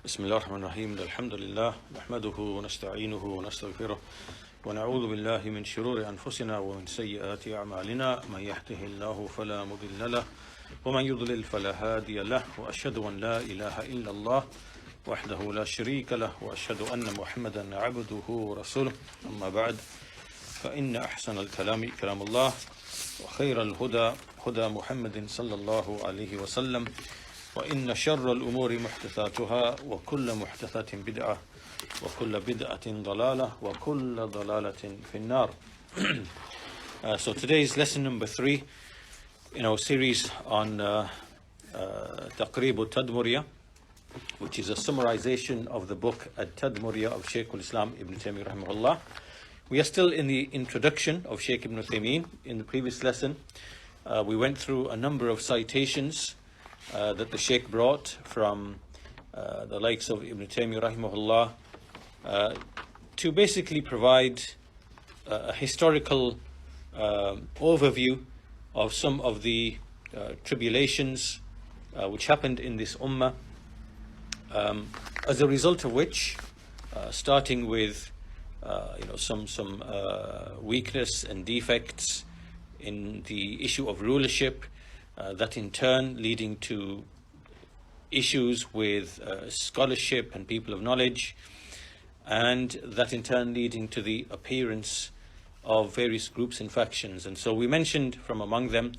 بسم الله الرحمن الرحيم الحمد لله نحمده ونستعينه ونستغفره ونعوذ بالله من شرور أنفسنا ومن سيئات أعمالنا من يهده الله فلا مضل له ومن يضلل فلا هادي له وأشهد أن لا إله إلا الله وحده لا شريك له وأشهد أن محمدا عبده ورسوله أما بعد فإن أحسن الكلام كلام الله وخير الهدى هدى محمد صلى الله عليه وسلم وإن شر الأمور محدثاتها وكل محدثة بدعة وكل بدعة ضلالة وكل ضلالة في النار. So today is lesson number 3 in our series on Taqreeb Tadmuriyyah, which is a summarization of the book Tadmuriyyah of Shaykh al-Islam Ibn Taymiyyah rahimahullah. We are still in the introduction of Shaykh Ibn Taymiyyah. In the previous lesson, we went through a number of citations that the Shaykh brought from the likes of Ibn Taymiyyah rahimahullah to basically provide a historical overview of some of the tribulations which happened in this ummah, as a result of which, starting with some weakness and defects in the issue of rulership, that in turn leading to issues with scholarship and people of knowledge, and that in turn leading to the appearance of various groups and factions. And so we mentioned from among them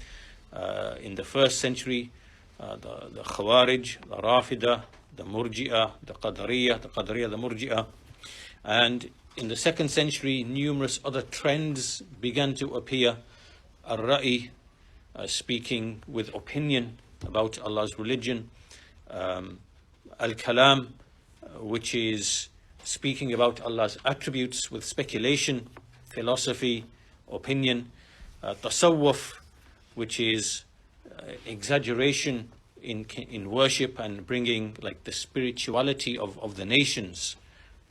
in the first century the Khawarij, the Rafida, the Murji'ah, the Qadariyyah, the Murji'ah, and in the second century numerous other trends began to appear. Al-Ra'i, speaking with opinion about Allah's religion, Al-Kalam, which is speaking about Allah's attributes with speculation, philosophy, opinion, Tasawwuf, which is exaggeration in worship and bringing like the spirituality of the nations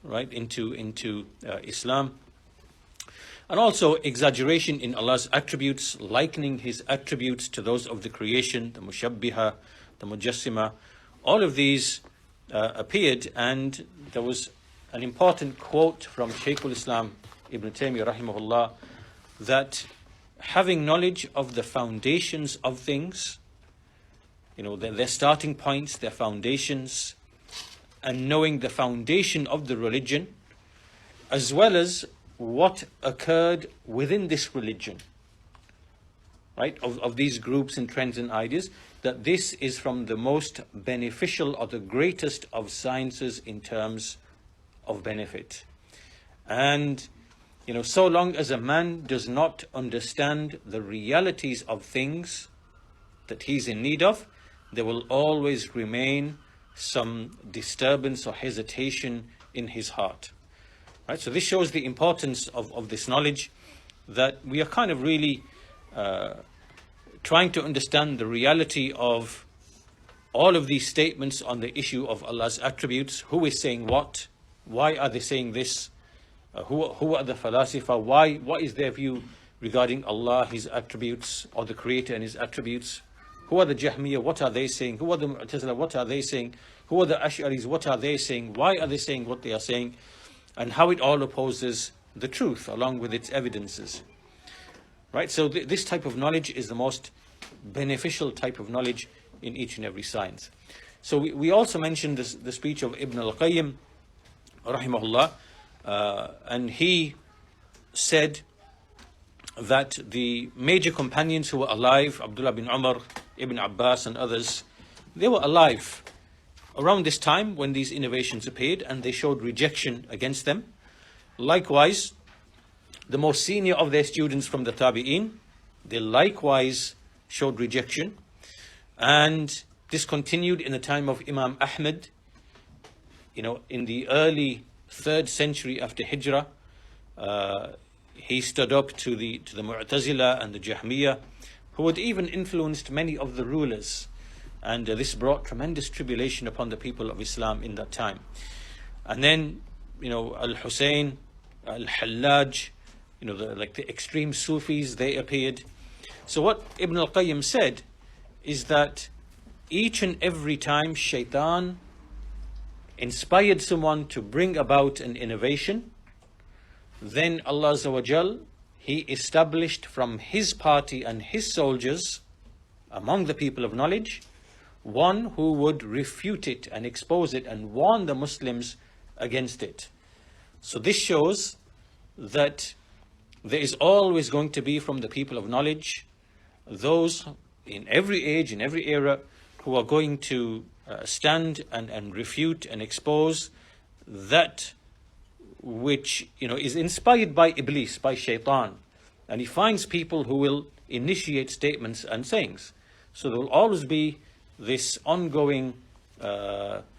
right into Islam. And also exaggeration in Allah's attributes, likening His attributes to those of the creation, the Mushabbiha, the Mujassima. All of these appeared, and there was an important quote from Shaykh al-Islam Ibn Taymiyyah rahimahullah, that having knowledge of the foundations of things, their starting points, their foundations, and knowing the foundation of the religion, as well as what occurred within this religion, right, of these groups and trends and ideas, that this is from the most beneficial or the greatest of sciences in terms of benefit. And so long as a man does not understand the realities of things that he's in need of, there will always remain some disturbance or hesitation in his heart. Right, so this shows the importance of this knowledge, that we are kind of really trying to understand the reality of all of these statements on the issue of Allah's attributes. Who is saying what? Why are they saying this? Who are the falasifa? What is their view regarding Allah, His attributes, or the Creator and His attributes? Who are the Jahmiyyah? What are they saying? Who are the Mu'tazila? What are they saying? Who are the Ash'aris? What are they saying? Why are they saying what they are saying? And how it all opposes the truth along with its evidences. Right, so this type of knowledge is the most beneficial type of knowledge in each and every science. So we also mentioned the speech of Ibn al-Qayyim rahimahullah, and he said that the major companions who were alive, Abdullah bin Umar, Ibn Abbas and others, they were alive around this time when these innovations appeared, and they showed rejection against them. Likewise, the most senior of their students from the Tabi'een, they likewise showed rejection. And this continued in the time of Imām Ahmad, in the early 3rd century after Hijrah. He stood up to the Mu'tazila and the Jahmiyyah, who had even influenced many of the rulers. And this brought tremendous tribulation upon the people of Islam in that time. And then, Al-Hussein, Al-Hallaj, the extreme Sufis, they appeared. So what Ibn al-Qayyim said is that each and every time Shaitan inspired someone to bring about an innovation, then Allah Azza wa Jal, He established from His party and His soldiers among the people of knowledge one who would refute it and expose it and warn the Muslims against it. So this shows that there is always going to be from the people of knowledge those in every age, in every era, who are going to stand and refute and expose that which is inspired by Iblis, by Shaitan. And he finds people who will initiate statements and sayings. So there will always be this ongoing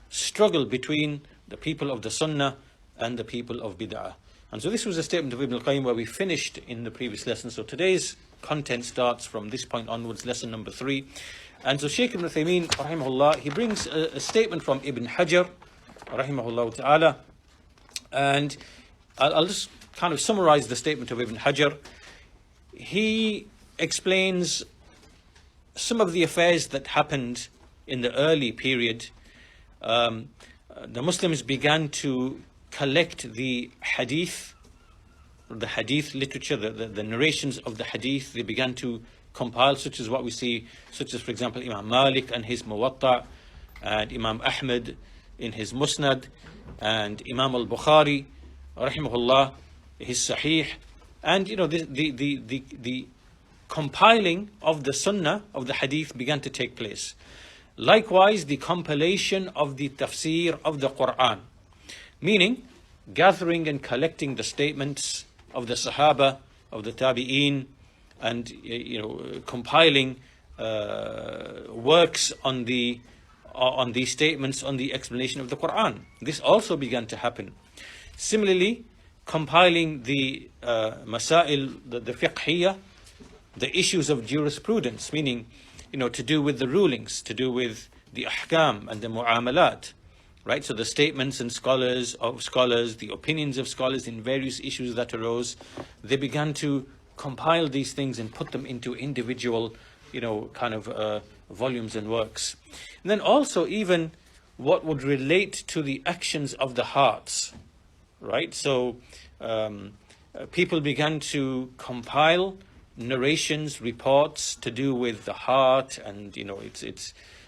struggle between the people of the Sunnah and the people of Bid'ah. And so this was a statement of Ibn al-Qayyim where we finished in the previous lesson. So today's content starts from this point onwards, lesson number 3. And so Shaykh Ibn Uthaymeen, rahimahullah, he brings a statement from Ibn Hajar, rahimahullah ta'ala. And I'll just kind of summarize the statement of Ibn Hajar. He explains some of the affairs that happened in the early period. The Muslims began to collect the hadith literature, the narrations of the hadith. They began to compile, such as what we see, such as, for example, Imam Malik and his Muwatta, and Imam Ahmad in his Musnad, and Imam al-Bukhari, rahimahullah, his Sahih. And the compiling of the Sunnah, of the hadith, began to take place. Likewise, the compilation of the tafsir of the Qur'an, meaning gathering and collecting the statements of the Sahaba, of the Tabi'een, and compiling works on these statements, on the explanation of the Qur'an. This also began to happen. Similarly, compiling the masail, the fiqhiyah, the issues of jurisprudence, meaning to do with the rulings, to do with the ahkam and the mu'amalat. Right, so the statements and of scholars, the opinions of scholars in various issues that arose, they began to compile these things and put them into individual, volumes and works. And then also even what would relate to the actions of the hearts, right? So people began to compile narrations, reports to do with the heart and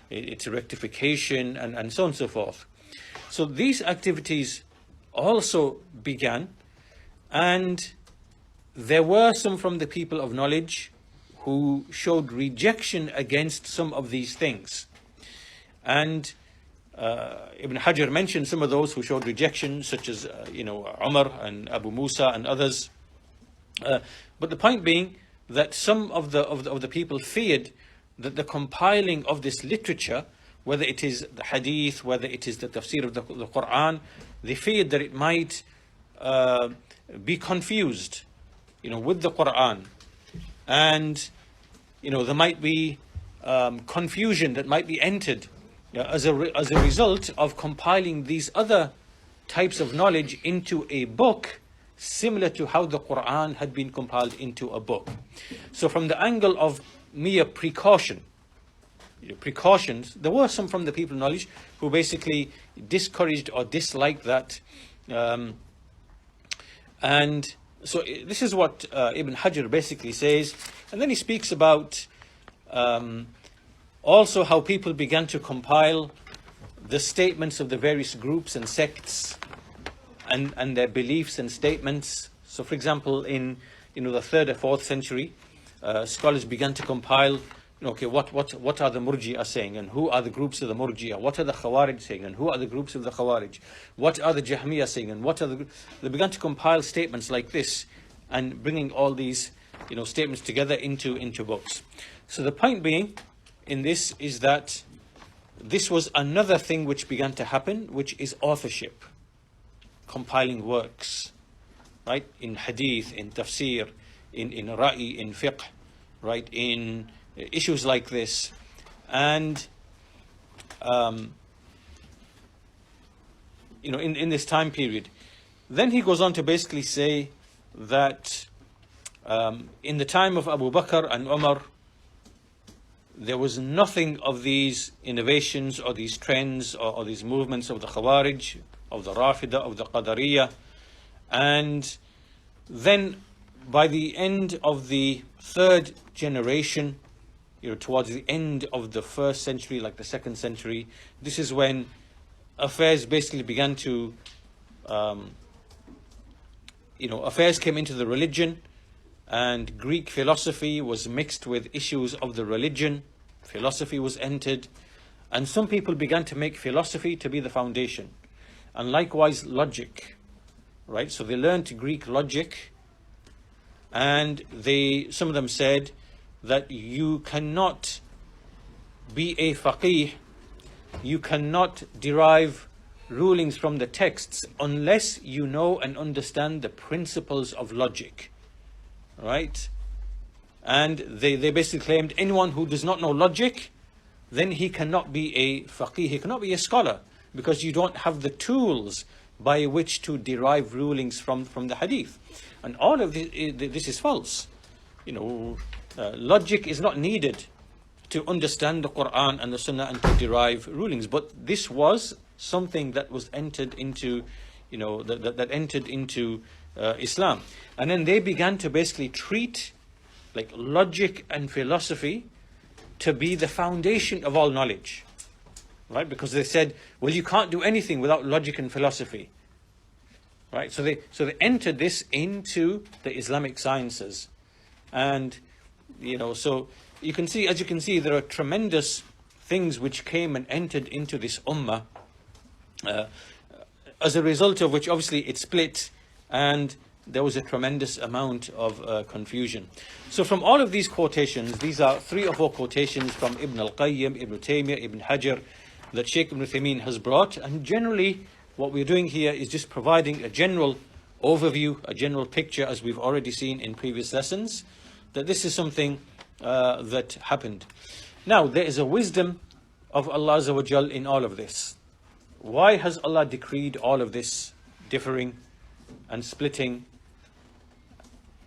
its rectification and so on and so forth. So these activities also began, and there were some from the people of knowledge who showed rejection against some of these things. And Ibn Hajar mentioned some of those who showed rejection, such as Umar and Abu Musa and others. But the point being that some of the people feared that the compiling of this literature, whether it is the hadith, whether it is the tafsir of the Qur'an, they feared that it might be confused, with the Qur'an. And, there might be confusion that might be entered as a result of compiling these other types of knowledge into a book, similar to how the Qur'an had been compiled into a book. So from the angle of mere precautions, there were some from the people of knowledge who basically discouraged or disliked that. And so this is what Ibn Hajar basically says. And then he speaks about also how people began to compile the statements of the various groups and sects and their beliefs and statements. So for example, in the 3rd or 4th century, scholars began to compile, what are the Murji'ah saying, and who are the groups of the Murji'ah? What are the Khawarij saying, and who are the groups of the Khawarij? What are the Jahmiyyah saying, and what are the... They began to compile statements like this, and bringing all these, statements together into books. So the point being in this is that this was another thing which began to happen, which is authorship, compiling works, right? In hadith, in tafsir, in ra'i, in fiqh, right? In issues like this. And in this time period, then he goes on to basically say that in the time of Abu Bakr and Umar, there was nothing of these innovations or these trends or these movements of the Khawarij, of the Rafida, of the Qadariyyah. And then by the end of the third generation, towards the end of the first century, like the second century, this is when affairs basically began to, affairs came into the religion, and Greek philosophy was mixed with issues of the religion. Philosophy was entered, and some people began to make philosophy to be the foundation, and likewise logic, right? So they learned Greek logic, and some of them said that you cannot be a faqih, you cannot derive rulings from the texts unless you know and understand the principles of logic, right? And they basically claimed anyone who does not know logic, then he cannot be a faqih, he cannot be a scholar, because you don't have the tools by which to derive rulings from the hadith. And all of this is false. Logic is not needed to understand the Qur'an and the Sunnah and to derive rulings. But this was something that was entered into, that entered into Islam. And then they began to basically treat like logic and philosophy to be the foundation of all knowledge, right? Because they said, well, you can't do anything without logic and philosophy, right? So they entered this into the Islamic sciences. And so you can see, as you can see, there are tremendous things which came and entered into this ummah, as a result of which obviously it split, and there was a tremendous amount of confusion. So from all of these quotations, these are 3 or 4 quotations from Ibn al-Qayyim, Ibn Taymiyyah, Ibn Hajar, that Shaykh Ibn Uthaymeen has brought. And generally what we're doing here is just providing a general overview, a general picture, as we've already seen in previous lessons, that this is something that happened. Now, there is a wisdom of Allah Azza wa Jal in all of this. Why has Allah decreed all of this differing and splitting?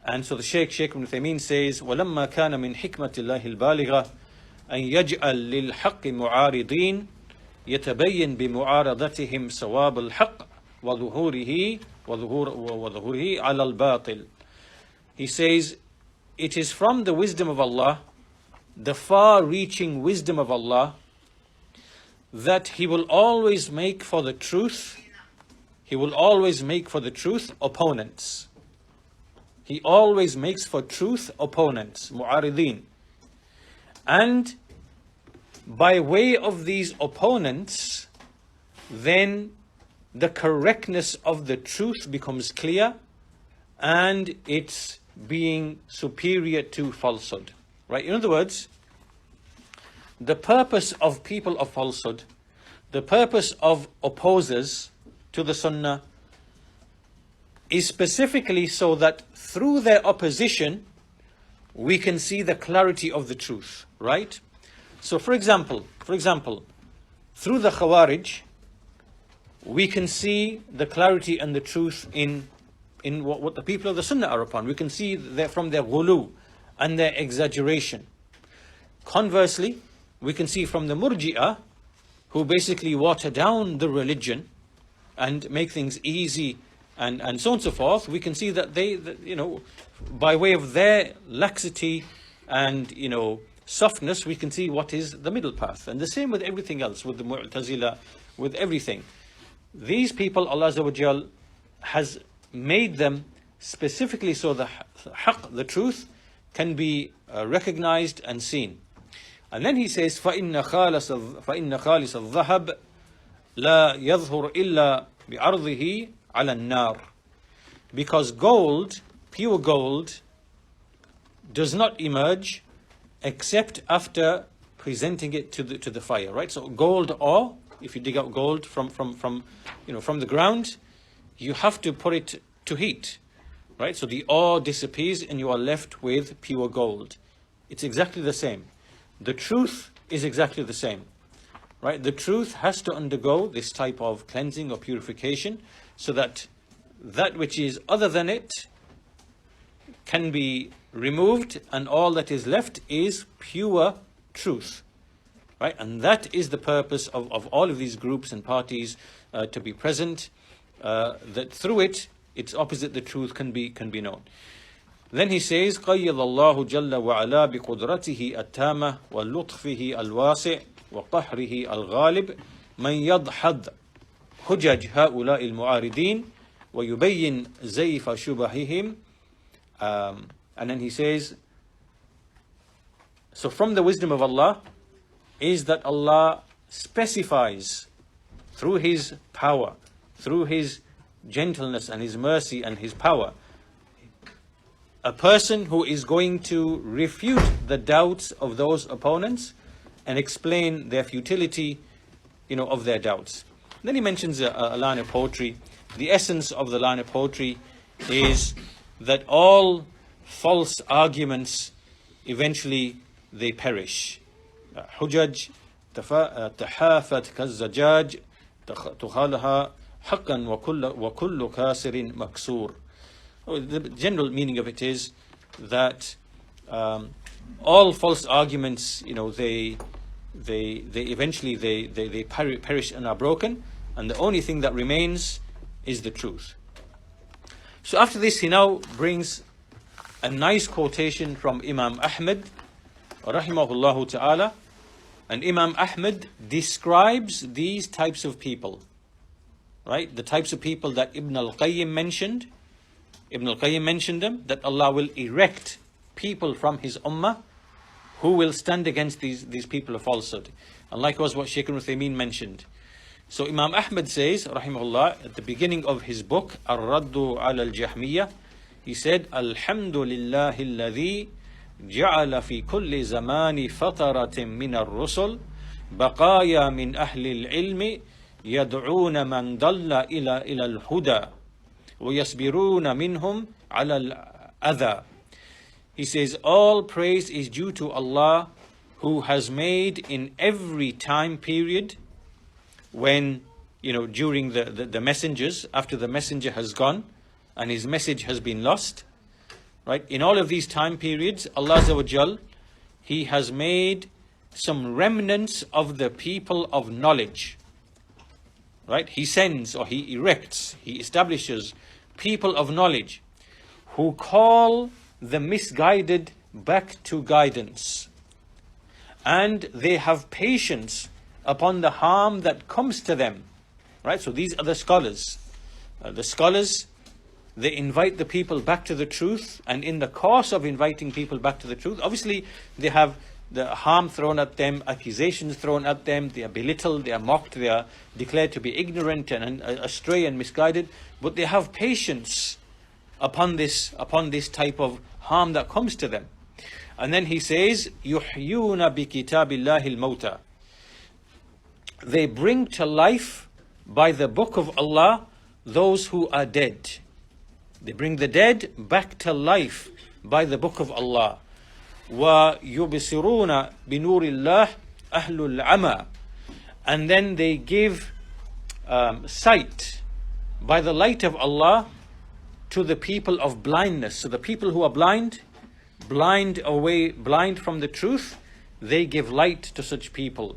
And so the Shaykh Ibn Uthaymeen says, وَلَمَّا كَانَ مِنْ حِكْمَةِ اللَّهِ الْبَالِغَةِ أَنْ يَجْعَلْ لِلْحَقِّ مُعَارِضِينَ يَتَبَيَّنْ بِمُعَارَضَتِهِمْ صَوَابَ الْحَقِّ وَظُهُورِهِ عَلَى الْبَاطِلِ. He says, it is from the wisdom of Allah, the far-reaching wisdom of Allah, that He will always make for the truth, opponents. He always makes for truth opponents, mu'arideen. And by way of these opponents, then the correctness of the truth becomes clear, and it's being superior to falsehood, right? In other words, the purpose of people of falsehood, the purpose of opposers to the Sunnah, is specifically so that through their opposition we can see the clarity of the truth, right? So for example, through the Khawarij, we can see the clarity and the truth in what the people of the Sunnah are upon. We can see from their ghulu and their exaggeration. Conversely, we can see from the Murji'ah, who basically water down the religion and make things easy and so on and so forth. We can see that they, by way of their laxity and, softness, we can see what is the middle path. And the same with everything else, with the Mu'tazila, with everything. These people, Allah Azza wa Jal has made them specifically so the haqq, the truth, can be recognized and seen. And then he says, فَإِنَّ خَالِصَ الذَّهَبِ لَا يَظْهُرُ إِلَّا بِعَرْضِهِ عَلَى النَّارِ. Because gold, pure gold, does not emerge except after presenting it to the fire, right? So gold ore, if you dig out gold from the ground, you have to put it to heat, right? So the ore disappears and you are left with pure gold. It's exactly the same. The truth is exactly the same, right? The truth has to undergo this type of cleansing or purification so that which is other than it can be removed, and all that is left is pure truth. Right? And that is the purpose of all of these groups and parties to be present, that through it, its opposite, the truth, can be known. Then he says, قَيَّضَ اللَّهُ جَلَّ وَعَلَى بِقُدْرَتِهِ التَّامَةِ وَلُطْفِهِ الْوَاسِعِ وَقَهْرِهِ الْغَالِبِ مَنْ يَضْحَدْ حُجَجْ هَؤُلَاءِ الْمُعَارِضِينَ وَيُبَيِّنْ زَيْفَ شُبَهِهِمْ. And then he says, so from the wisdom of Allah is that Allah specifies through His power, through His gentleness and His mercy and His power, a person who is going to refute the doubts of those opponents and explain their futility, of their doubts. Then he mentions a line of poetry. The essence of the line of poetry is that all false arguments eventually they perish. حجج تحافت كالزجاج تخالها حقا وكل كاسر مكسور. The general meaning of it is that all false arguments, they eventually they perish and are broken, and the only thing that remains is the truth. So after this, he now brings a nice quotation from Imam Ahmad, rahimahullah ta'ala, and Imam Ahmad describes these types of people, right? The types of people that Ibn al-Qayyim mentioned. Ibn al-Qayyim mentioned them, that Allah will erect people from His ummah who will stand against these people of falsehood. And likewise what Shaykh Uthaymeen mentioned. So Imam Ahmad says, rahimahullah, at the beginning of his book, Ar-Raddu ala al-Jahmiyyah, he said, Alhamdulillahi alladhi ja'ala fi kulli zamani fataratin min ar-rusul baqaya min ahli al-ilmi yad'una man dalla ila al-huda وَيَصْبِرُونَ مِنْهُمْ عَلَى الْأَذَى. He says, all praise is due to Allah, who has made in every time period when, during the messengers, after the messenger has gone and his message has been lost, right? In all of these time periods, Allah Azza wa Jal, He has made some remnants of the people of knowledge, right? He sends, or He erects, He establishes people of knowledge who call the misguided back to guidance, and they have patience upon the harm that comes to them, right? So these are the scholars. The scholars, they invite the people back to the truth, and in the course of inviting people back to the truth, obviously they have the harm thrown at them, accusations thrown at them, they are belittled, they are mocked, they are declared to be ignorant and astray and misguided, but they have patience upon this type of harm that comes to them. And then he says, يُحْيُونَ بِكِتَابِ اللَّهِ الْمَوْتَى. They bring to life by the book of Allah those who are dead. They bring the dead back to life by the book of Allah. وَيُبْصِرُونَ بِنُورِ اللَّهِ أَهْلُ الْعَمَى. And then they give sight by the light of Allah to the people of blindness. So the people who are blind from the truth, they give light to such people.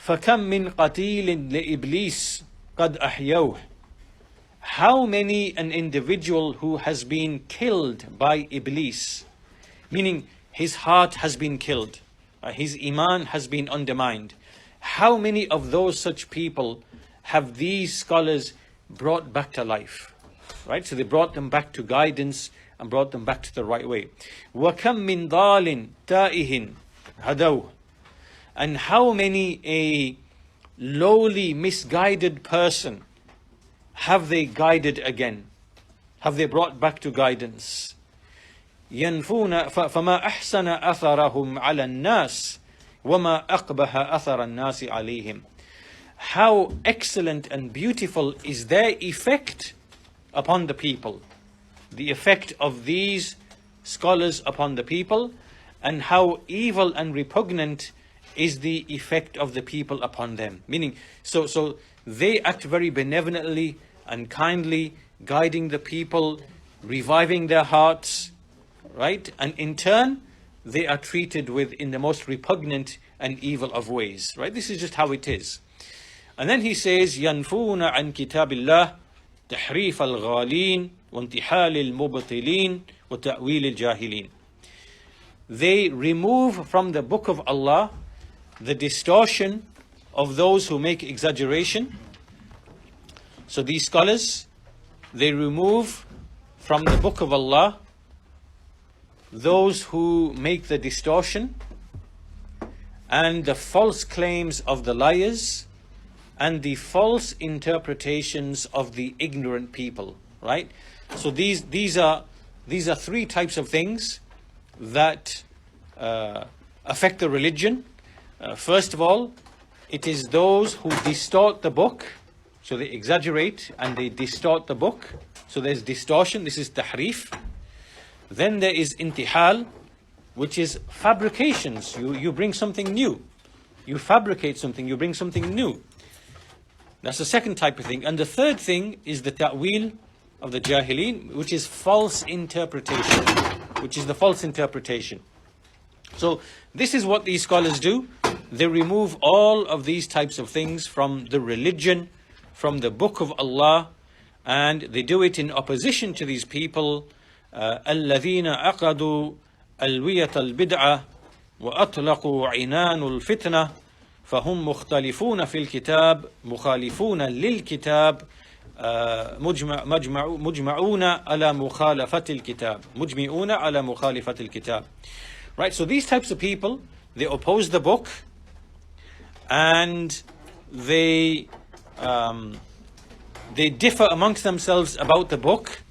فَكَمْ مِنْ قَتِيلٍ لِإِبْلِيسِ قَدْ أَحْيَوْهُ. How many an individual who has been killed by Iblis, meaning his heart has been killed, his iman has been undermined. How many of those such people have these scholars brought back to life? Right? So they brought them back to guidance and brought them back to the right way. وَكَمْ مِنْ ضَالٍ تَائِهٍ هَدَوْهُ. And how many a lowly, misguided person have they guided again? Have they brought back to guidance? ينفون فما أحسن أثرهم على الناس وما أقبح أثر الناس عليهم. How excellent and beautiful is their effect upon the people, the effect of these scholars upon the people, and how evil and repugnant is the effect of the people upon them. Meaning, so they act very benevolently and kindly, guiding the people, reviving their hearts, right? And in turn, they are treated with in the most repugnant and evil of ways. Right? This is just how it is. And then he says, ينفون عن كتاب الله تحريف الغالين وانتحال المبطلين وتأويل الجاهلين. They remove from the book of Allah the distortion of those who make exaggeration. So these scholars, they remove from the book of Allah those who make the distortion and the false claims of the liars and the false interpretations of the ignorant people, right? So these are three types of things that affect the religion. First of all, it is those who distort the book. So they exaggerate and they distort the book. So there's distortion, this is tahrif. Then there is intihal, which is fabrications. You bring something new. You fabricate something, you bring something new. That's the second type of thing. And the third thing is the ta'wil of the jahilin, which is false interpretation, which is the false interpretation. So this is what these scholars do. They remove all of these types of things from the religion, from the book of Allah, and they do it in opposition to these people. الذين عقدوا ألوية البدعة وأطلقوا عنان الفتنة فهم مختلفون في الكتاب مخالفون للكتاب مجمعون على مخالفة الكتاب مجمعون على مخالفة الكتاب. Right, so these types of people, they oppose the book and they differ amongst themselves about the book.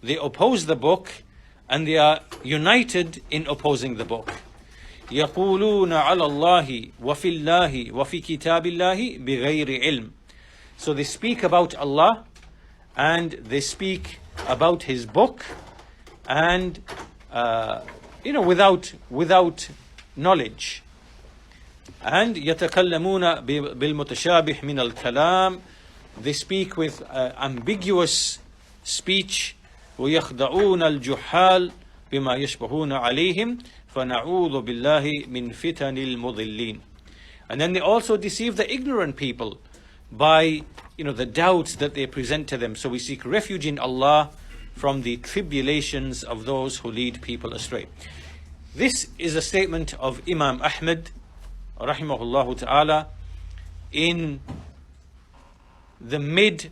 They oppose the book and they are united in opposing the book. يقولون على الله وفي الله وفي كتاب الله بغير علم. So they speak about Allah and they speak about His book and without knowledge. And يتكلمون بالمتشابه من الكلام. They speak with ambiguous speech. ويخدعون الجحال بما يشبهون عليهم فنعوذ بالله من فتن المضلين. And then they also deceive the ignorant people by the doubts that they present to them. So we seek refuge in Allah from the tribulations of those who lead people astray. This is a statement of Imam Ahmad rahimahullah ta'ala in the mid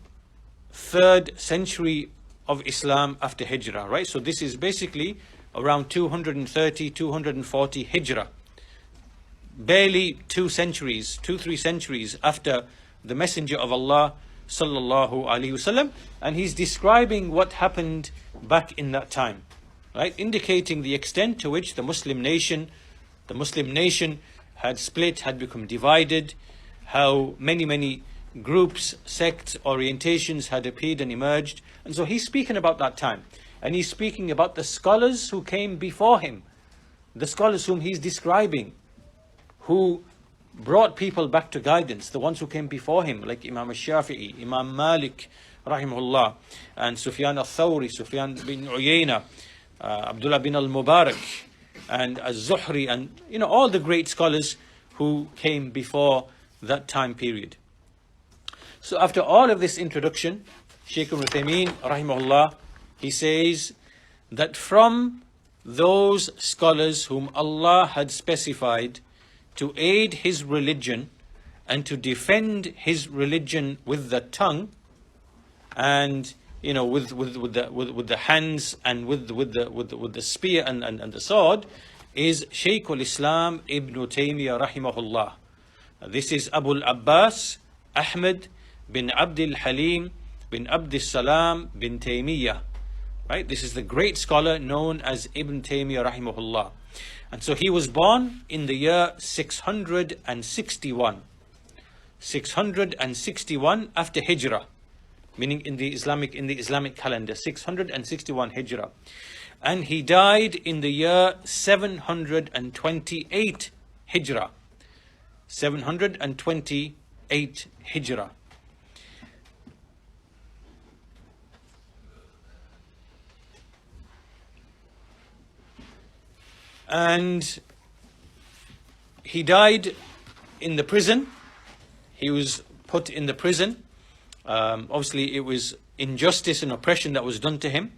3rd century of Islam after Hijrah, right? So this is basically around 230, 240 Hijrah. Barely 3 centuries after the Messenger of Allah sallallahu alaihi wasallam, and he's describing what happened back in that time, right? Indicating the extent to which the Muslim nation had split, had become divided, how many groups, sects, orientations had appeared and emerged. And so he's speaking about that time. And he's speaking about the scholars who came before him, the scholars whom he's describing, who brought people back to guidance, the ones who came before him, like Imam al-Shafi'i, Imam Malik, rahimahullah, and Sufyan al-Thawri, Sufyan bin Uyayna, Abdullah bin al-Mubarak, and al-Zuhri, and all the great scholars who came before that time period. So after all of this introduction, Shaykh Ibn Uthaymeen, rahimahullah, he says that from those scholars whom Allah had specified to aid His religion and to defend His religion with the tongue and with the hands and with the spear and the sword, is Shaykh al-Islam Ibn Taymiyyah rahimahullah. This is Abu al-Abbas Ahmad bin Abdul Halim bin Abdul Salam bin Taymiyyah. Right? This is the great scholar known as Ibn Taymiyyah rahimahullah. And so he was born in the year 661. 661 after Hijrah, meaning in the Islamic calendar, 661 Hijrah. And he died in the year 728 Hijrah. 728 Hijrah. And he died in the prison. He was put in the prison. Obviously, it was injustice and oppression that was done to him.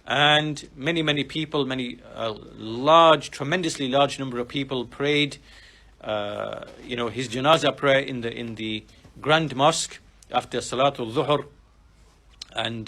And many people, tremendously large number of people prayed, his janazah prayer in the Grand Mosque after Salatul Dhuhr. And,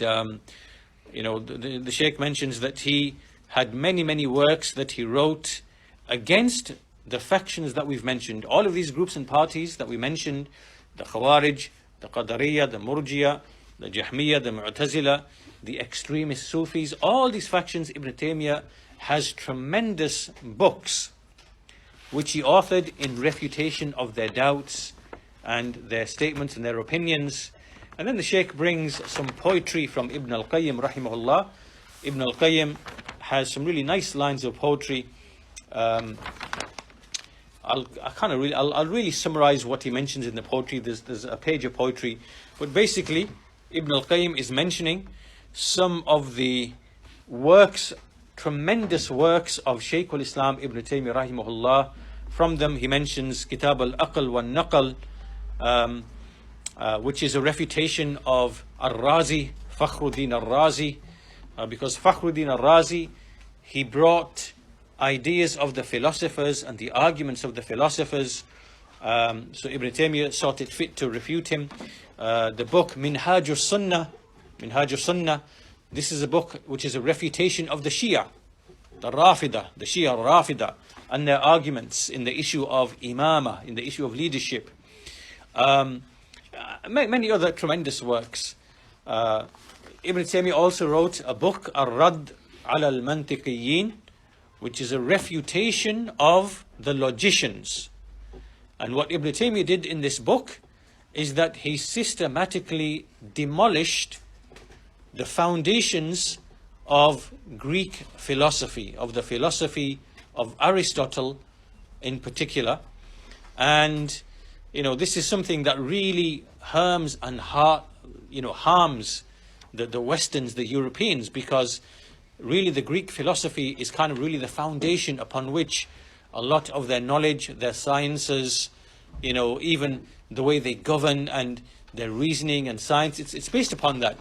the Sheikh mentions that he had many works that he wrote against the factions that we've mentioned. All of these groups and parties that we mentioned, the Khawarij, the Qadariyyah, the Murji'ah, the Jahmiyyah, the Mu'tazila, the extremist Sufis, all these factions, Ibn Taymiyyah has tremendous books which he authored in refutation of their doubts and their statements and their opinions. And then the Shaykh brings some poetry from Ibn al-Qayyim rahimahullah. Ibn al-Qayyim has some really nice lines of poetry. I'll really summarize what he mentions in the poetry. There's a page of poetry, but basically Ibn al-Qayyim is mentioning some of the works, tremendous works of Shaykh al-Islam Ibn Taymiyyah rahimahullah. From them he mentions Kitab al-Aql wa Naql, which is a refutation of Ar-Razi, Fakhruddin Ar-Razi, because Fakhruddin Ar-Razi, he brought ideas of the philosophers and the arguments of the philosophers. So Ibn Taymiyyah thought it fit to refute him. The book Minhaj Sunnah, this is a book which is a refutation of the Shia, the Shia Rafida, and their arguments in the issue of imamah, in the issue of leadership. Many other tremendous works. Ibn Taymiyyah also wrote a book, Ar-Radd ala al-Mantiqiyyin, which is a refutation of the logicians. And what Ibn Taymiyyah did in this book is that he systematically demolished the foundations of Greek philosophy, of the philosophy of Aristotle in particular. And this is something that really harms the Westerns, the Europeans, because really the Greek philosophy is kind of really the foundation upon which a lot of their knowledge, their sciences, even the way they govern and their reasoning and science, it's based upon that.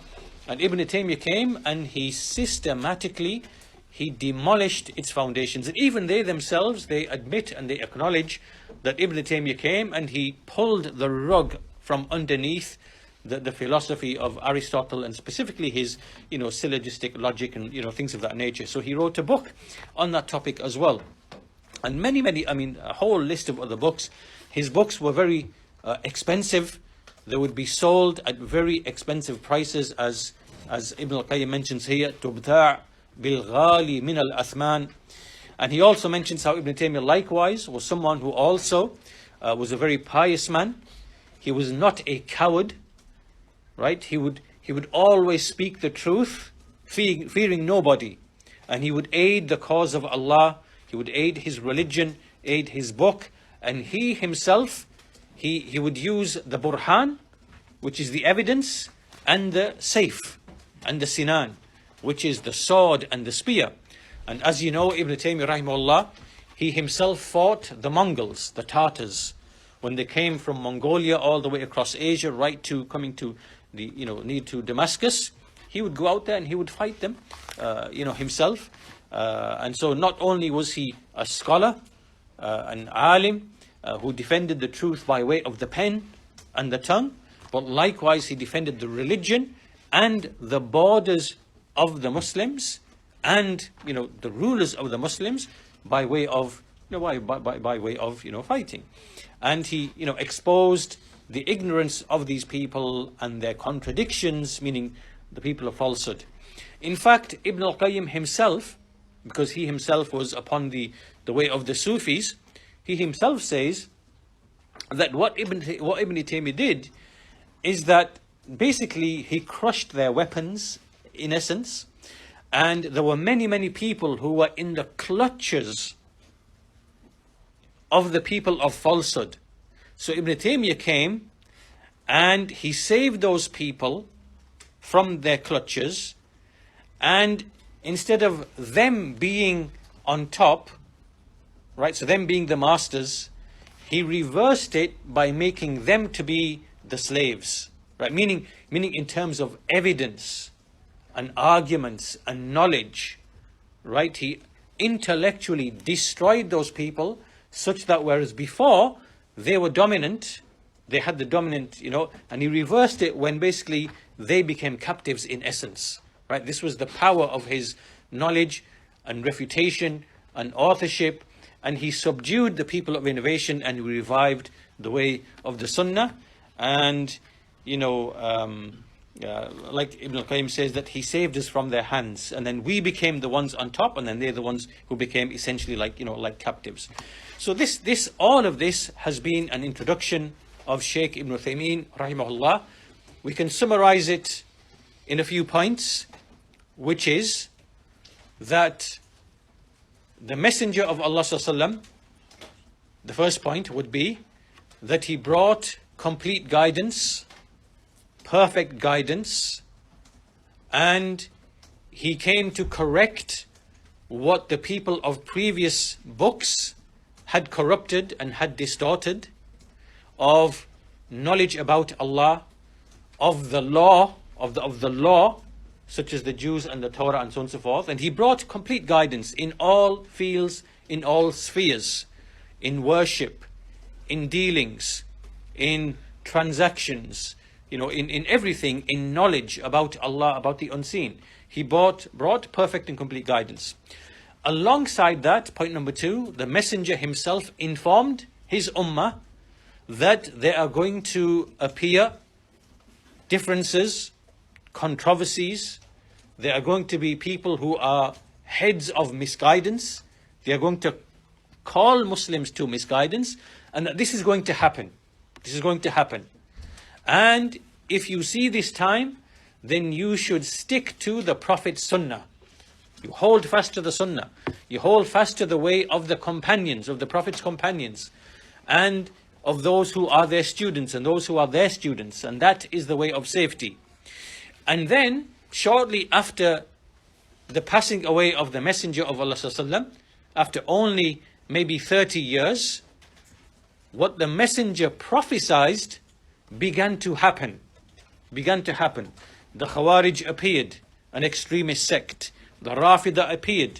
And Ibn Taymiyyah came and he systematically, he demolished its foundations. And even they themselves, they admit and they acknowledge that Ibn Taymiyyah came and he pulled the rug from underneath the philosophy of Aristotle, and specifically his, syllogistic logic and, things of that nature. So he wrote a book on that topic as well. And many, a whole list of other books. His books were very expensive. They would be sold at very expensive prices, as Ibn al-Qayyim mentions here, تُبْتَاع بِالْغَالِ مِنَ الْأَثْمَانِ. And he also mentions how Ibn Taymiyyah likewise was someone who also was a very pious man. He was not a coward, right? He would always speak the truth, fearing nobody. And he would aid the cause of Allah. He would aid his religion, aid his book. And he himself, he would use the burhan, which is the evidence, and the sayf, and the sinan, which is the sword and the spear. And as you know, Ibn Taymiyyah rahimahullah, he himself fought the Mongols, the Tatars, when they came from Mongolia all the way across Asia, right to coming to the, near to Damascus. He would go out there and he would fight them, himself. And so not only was he a scholar, an alim, who defended the truth by way of the pen and the tongue, but likewise he defended the religion and the borders of the Muslims and the rulers of the Muslims by way of fighting. And he exposed the ignorance of these people and their contradictions, meaning the people of falsehood. In fact, Ibn al-Qayyim himself, because he himself was upon the way of the Sufis, he himself says that what Ibn Taymiyyah did is that basically he crushed their weapons, in essence, and there were many people who were in the clutches of the people of falsehood. So Ibn Taymiyyah came and he saved those people from their clutches, and instead of them being on top, right? So them being the masters, he reversed it by making them to be the slaves, right? Meaning in terms of evidence and arguments and knowledge, right? He intellectually destroyed those people such that whereas before they were dominant, they had the dominant, and he reversed it when basically they became captives in essence, right? This was the power of his knowledge and refutation and authorship, and he subdued the people of innovation and he revived the way of the Sunnah. And like Ibn al-Qayyim says, that he saved us from their hands, and then we became the ones on top, and then they're the ones who became essentially like captives. So all of this has been an introduction of Shaykh Ibn Uthaymeen rahimahullah. We can summarize it in a few points, which is that the Messenger of Allah sallallahu alaihi wasallam, the first point would be that he brought complete guidance, perfect guidance, and he came to correct what the people of previous books had corrupted and had distorted of knowledge about Allah, of the law, of the law, such as the Jews and the Torah and so on and so forth. And he brought complete guidance in all fields, in all spheres, in worship, in dealings, in transactions, in everything, in knowledge about Allah, about the unseen. He brought perfect and complete guidance. Alongside that, point number 2, the Messenger himself informed his ummah that there are going to appear differences, controversies. There are going to be people who are heads of misguidance. They are going to call Muslims to misguidance, and that this is going to happen. This is going to happen. And if you see this time, then you should stick to the Prophet's Sunnah. You hold fast to the Sunnah. You hold fast to the way of the companions, of the Prophet's companions, and of those who are their students and those who are their students. And that is the way of safety. And then, shortly after the passing away of the Messenger of Allah sallallahu alaihi wasallam, after only maybe 30 years, what the Messenger prophesied began to happen. The Khawarij appeared, an extremist sect. The Rafida appeared.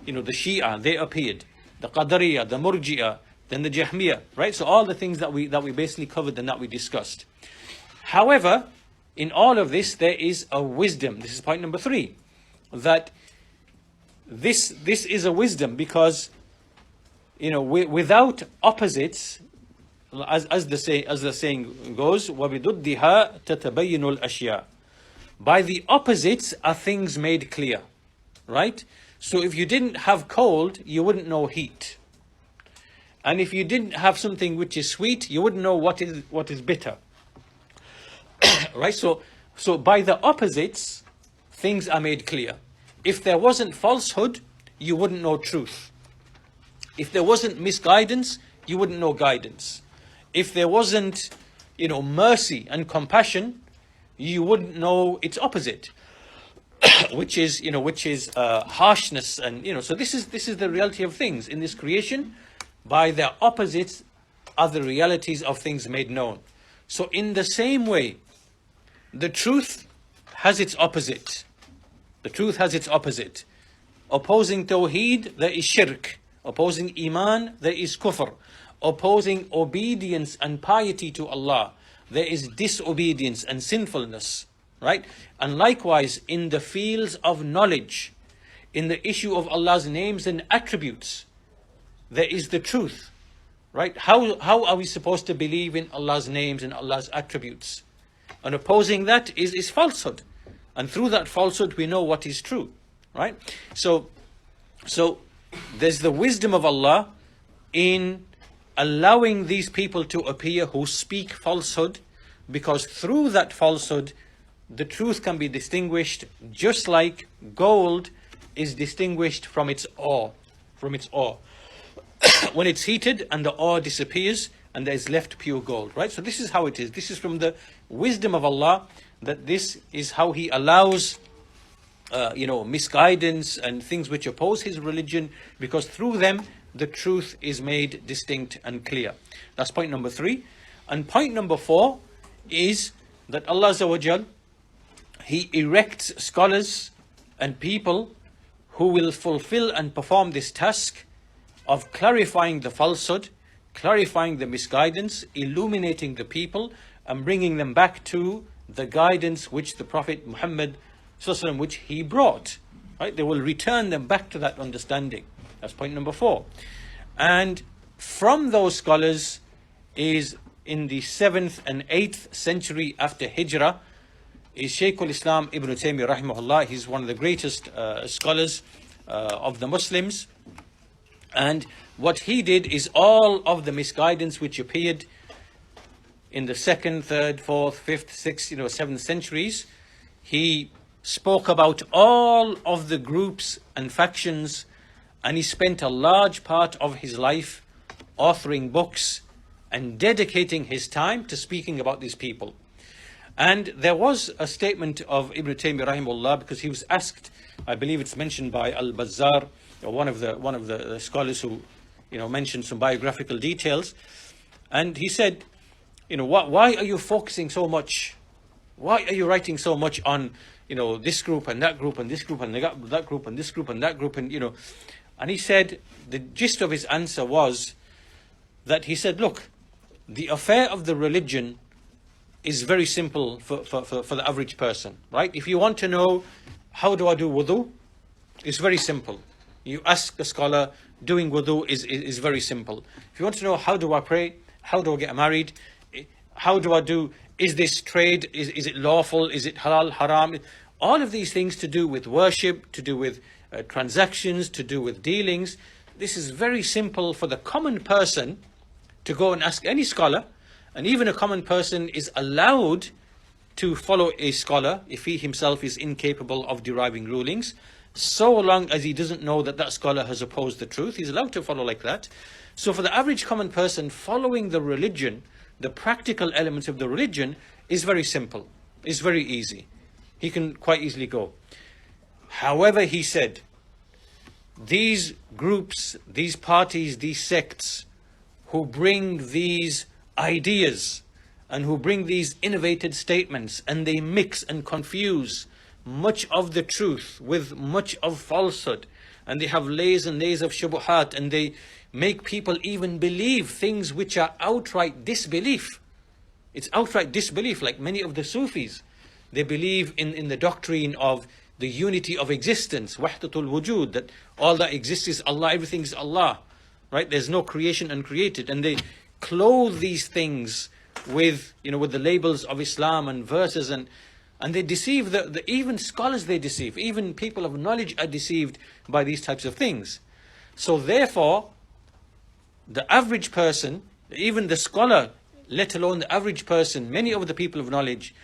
The Shia, they appeared. The Qadariyah, the Murji'ah, then the Jahmiyyah, right? So all the things that we basically covered and that we discussed. However, in all of this, there is a wisdom. This is point number 3. That this is a wisdom because, without opposites, as the saying goes, وَبِضُدِّهَا تَتَبَيِّنُ الْأَشْيَاءِ. By the opposites are things made clear, right? So if you didn't have cold, you wouldn't know heat. And if you didn't have something which is sweet, you wouldn't know what is bitter. Right? So by the opposites, things are made clear. If there wasn't falsehood, you wouldn't know truth. If there wasn't misguidance, you wouldn't know guidance. If there wasn't, mercy and compassion, you wouldn't know its opposite, which is harshness. And so this is the reality of things in this creation. By their opposites are the realities of things made known. So in the same way, the truth has its opposite. The truth has its opposite. Opposing Tawheed, there is shirk. Opposing Iman, there is kufr. Opposing obedience and piety to Allah, there is disobedience and sinfulness, right? And likewise, in the fields of knowledge, in the issue of Allah's names and attributes, there is the truth, right? How are we supposed to believe in Allah's names and Allah's attributes? And opposing that is falsehood. And through that falsehood, we know what is true, right? So there's the wisdom of Allah in allowing these people to appear who speak falsehood, because through that falsehood, the truth can be distinguished, just like gold is distinguished from its ore. When it's heated and the ore disappears and there is left pure gold, right? So this is how it is. This is from the wisdom of Allah, that this is how He allows misguidance and things which oppose His religion, because through them the truth is made distinct and clear. That's point number 3. And point number 4 is that Allah Azza wa Jal, He erects scholars and people who will fulfill and perform this task of clarifying the falsehood, clarifying the misguidance, illuminating the people, and bringing them back to the guidance which the Prophet Muhammad ﷺ, which he brought. Right? They will return them back to that understanding. That's point number 4. And from those scholars is in the 7th and 8th century after Hijrah is Shaykh al-Islam Ibn Taymiyyah rahimahullah. He's one of the greatest scholars of the Muslims. And what he did is all of the misguidance which appeared in the 2nd, 3rd, 4th, 5th, 6th, 7th centuries, he spoke about all of the groups and factions, and he spent a large part of his life authoring books and dedicating his time to speaking about these people. And there was a statement of Ibn Taymiyyah rahimahullah, because he was asked, I believe it's mentioned by Al-Bazzar, or one of the scholars who mentioned some biographical details, and he said, why are you focusing so much? Why are you writing so much on this group and that group and this group and that group and this group and that group and he said, the gist of his answer was that he said, look, the affair of the religion is very simple for the average person, right? If you want to know how do I do wudu, it's very simple. You ask a scholar. Doing wudu is very simple. If you want to know how do I pray, how do I get married, how do I do, is this trade, is it lawful, is it halal, haram, all of these things to do with worship, to do with transactions, to do with dealings, this is very simple for the common person to go and ask any scholar. And even a common person is allowed to follow a scholar if he himself is incapable of deriving rulings, so long as he doesn't know that that scholar has opposed the truth. He's allowed to follow like that. So for the average common person, following the religion, the practical elements of the religion, is very simple, is very easy. He can quite easily go. However, he said, these groups, these parties, these sects who bring these ideas and who bring these innovated statements, and they mix and confuse much of the truth with much of falsehood, and they have layers and layers of shubuhat, and they make people even believe things which are outright disbelief. It's outright disbelief, like many of the Sufis. They believe in the doctrine of the unity of existence, wahdatul wujud, that all that exists is Allah, everything is Allah, right? There's no creation uncreated, and they clothe these things with the labels of Islam and verses, and they deceive even scholars. They deceive, even people of knowledge are deceived by these types of things. So therefore, the average person, even the scholar, let alone the average person, many of the people of knowledge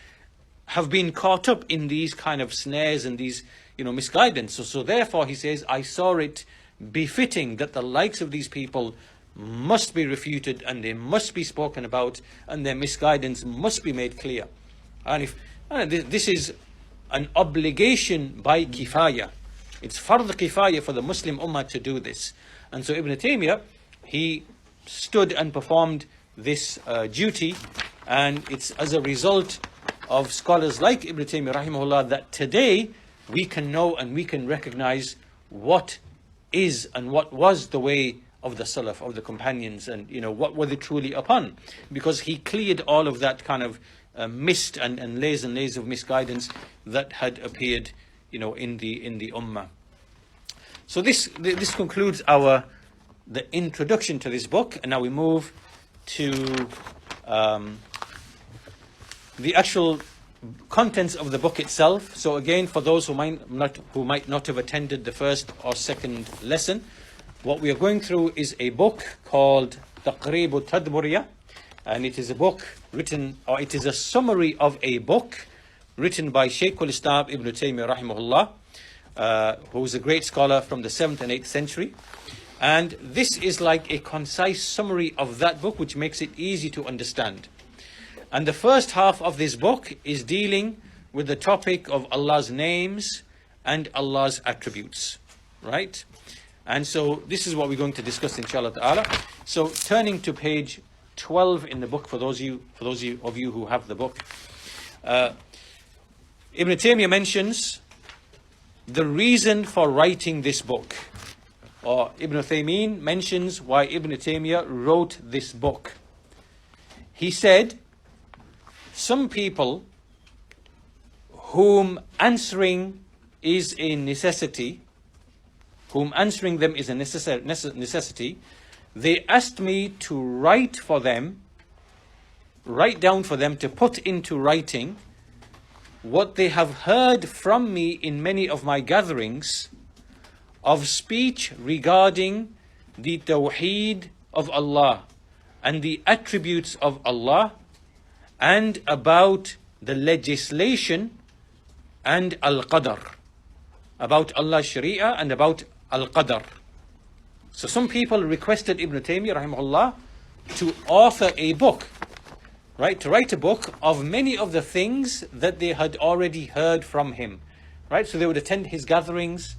have been caught up in these kind of snares and these misguidance. So therefore, he says, I saw it befitting that the likes of these people must be refuted, and they must be spoken about, and their misguidance must be made clear. And this is an obligation by kifaya. It's fard kifaya for the Muslim ummah to do this. And so Ibn Taymiyyah, he stood and performed this duty, and it's as a result of scholars like Ibn Taymiyyah rahimahullah that today we can know and we can recognize what is and what was the way of the Salaf, of the companions, and what were they truly upon, because he cleared all of that kind of mist and layers of misguidance that had appeared in the ummah. So this concludes the introduction to this book, and now we move to the actual contents of the book itself. So again, for those who might not have attended the first or second lesson, what we are going through is a book called Taqreeb Tadmuriyyah, and it is a book written, or it is a summary of a book written by Shaykh al-Islam Ibn Taymiyyah rahimahullah, who was a great scholar from the 7th and 8th century. And this is like a concise summary of that book, which makes it easy to understand. And the first half of this book is dealing with the topic of Allah's names and Allah's attributes, right? And so this is what we're going to discuss, inshallah ta'ala. So turning to page 12 in the book, for those of you who have the book, Ibn Taymiyyah mentions the reason for writing this book, or Ibn Uthaymeen mentions why Ibn Taymiyyah wrote this book. He said, some people whom answering is a necessity, whom answering them is a necessity, they asked me to write down for them, to put into writing what they have heard from me in many of my gatherings of speech regarding the Tawheed of Allah and the attributes of Allah, and about the legislation and Al-Qadr, about Allah's Sharia and about Al-Qadr. So some people requested Ibn Taymiyyah rahimahullah to author a book, right? To write a book of many of the things that they had already heard from him, right? So they would attend his gatherings,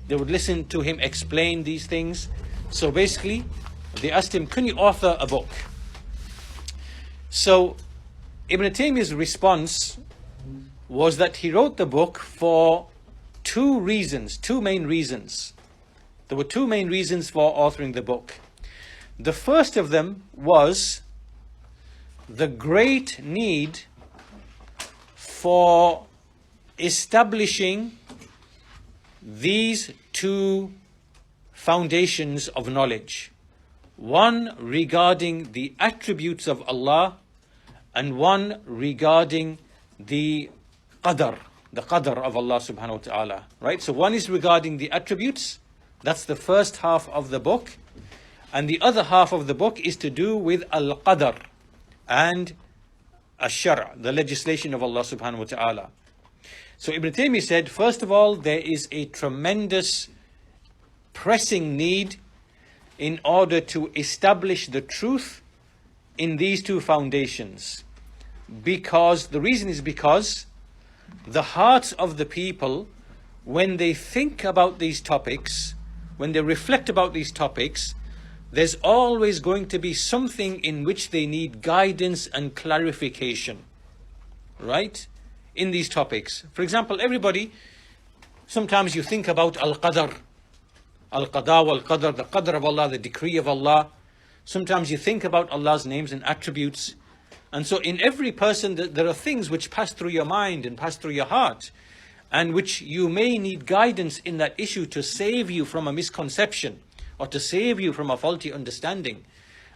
they would listen to him explain these things. So basically, they asked him, can you author a book? So Ibn Taymiyyah's response was that he wrote the book for two main reasons. There were two main reasons for authoring the book. The first of them was the great need for establishing these two foundations of knowledge. One regarding the attributes of Allah, and one regarding the qadr of Allah subhanahu wa ta'ala. Right? So one is regarding the attributes, that's the first half of the book, and the other half of the book is to do with al-qadr and ash-shar', the legislation of Allah subhanahu wa ta'ala. So Ibn Taymiyyah said, first of all, there is a tremendous pressing need in order to establish the truth in these two foundations. Because the reason is because the hearts of the people, when they think about these topics, when they reflect about these topics, there's always going to be something in which they need guidance and clarification, right? In these topics. For example, everybody, sometimes you think about al-qadr, al-qada wal-qadr, the qadr of Allah, the decree of Allah. Sometimes you think about Allah's names and attributes. And so in every person, there are things which pass through your mind and pass through your heart, and which you may need guidance in that issue to save you from a misconception, or to save you from a faulty understanding.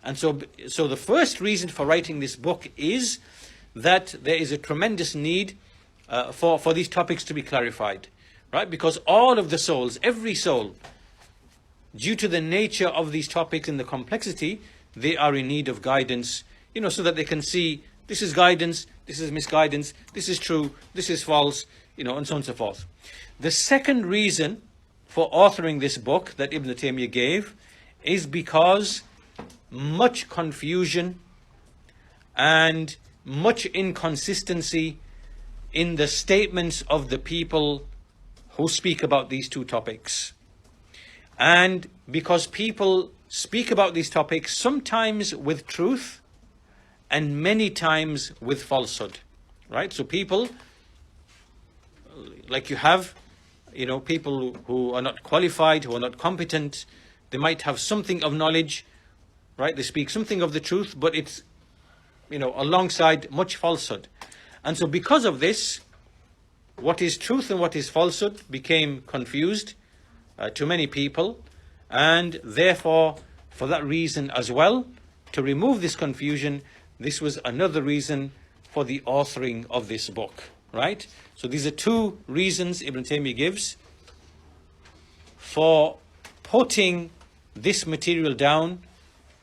And so the first reason for writing this book is that there is a tremendous need for these topics to be clarified, right? Because all of the souls, every soul, due to the nature of these topics and the complexity, they are in need of guidance, so that they can see this is guidance, this is misguidance, this is true, this is false, and so on and so forth. The second reason for authoring this book that Ibn Taymiyyah gave is because much confusion and much inconsistency in the statements of the people who speak about these two topics. And because people speak about these topics sometimes with truth and many times with falsehood, right? So people, like you have, people who are not qualified, who are not competent, they might have something of knowledge, right? They speak something of the truth, but it's, alongside much falsehood. And so because of this, what is truth and what is falsehood became confused to many people. And therefore, for that reason as well, to remove this confusion, this was another reason for the authoring of this book, right? So these are two reasons Ibn Taymiyyah gives for putting this material down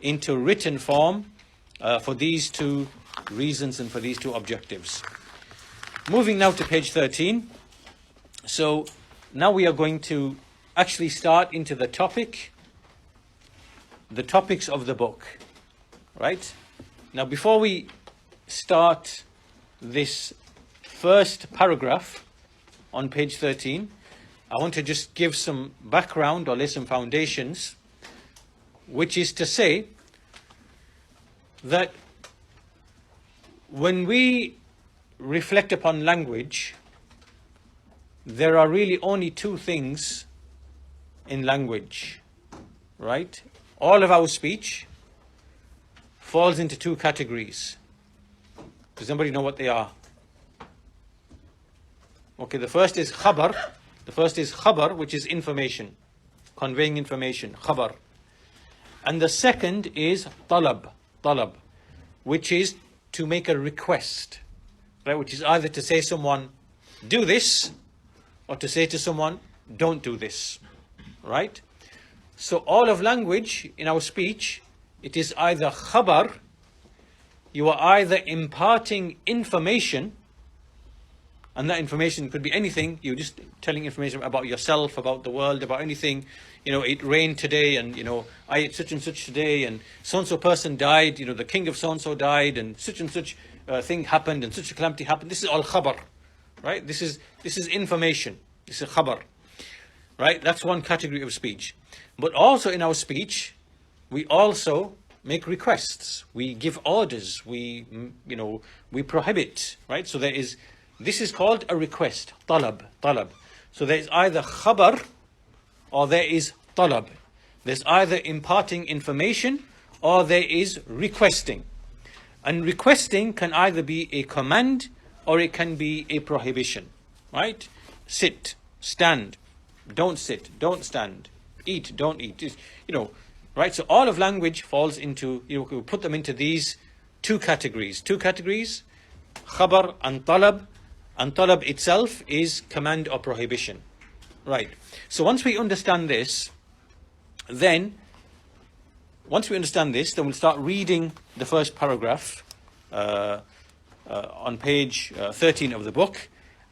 into written form for these two reasons and for these two objectives. Moving now to page 13. So now we are going to actually start into the topics of the book, right? Now before we start this first paragraph on page 13, I want to just give some background or lay some foundations, which is to say that when we reflect upon language, there are really only two things in language, right? All of our speech falls into two categories. Does anybody know what they are? Okay, the first is khabar. The first is khabar, which is information, conveying information, khabar. And the second is talab, which is to make a request, right? Which is either to say someone, do this, or to say to someone, don't do this, right? So all of language in our speech, it is either khabar, you are either imparting information, and that information could be anything. You're just telling information about yourself, about the world, about anything. You know, it rained today, and I ate such and such today, and so-and-so person died, the king of so-and-so died, and such thing happened, and such a calamity happened. This is all khabar, right? This is information. This is khabar, right? That's one category of speech. But also in our speech, we also make requests. We give orders. We prohibit, right? So this is called a request, talab. So there is either khabar or there is talab. There's either imparting information or there is requesting. And requesting can either be a command or it can be a prohibition, right? Sit, stand, don't sit, don't stand, eat, don't eat, right? So all of language falls into, we put them into these two categories, khabar and talab. And talab itself is command or prohibition, right? So once we understand this, then we'll start reading the first paragraph on page 13 of the book.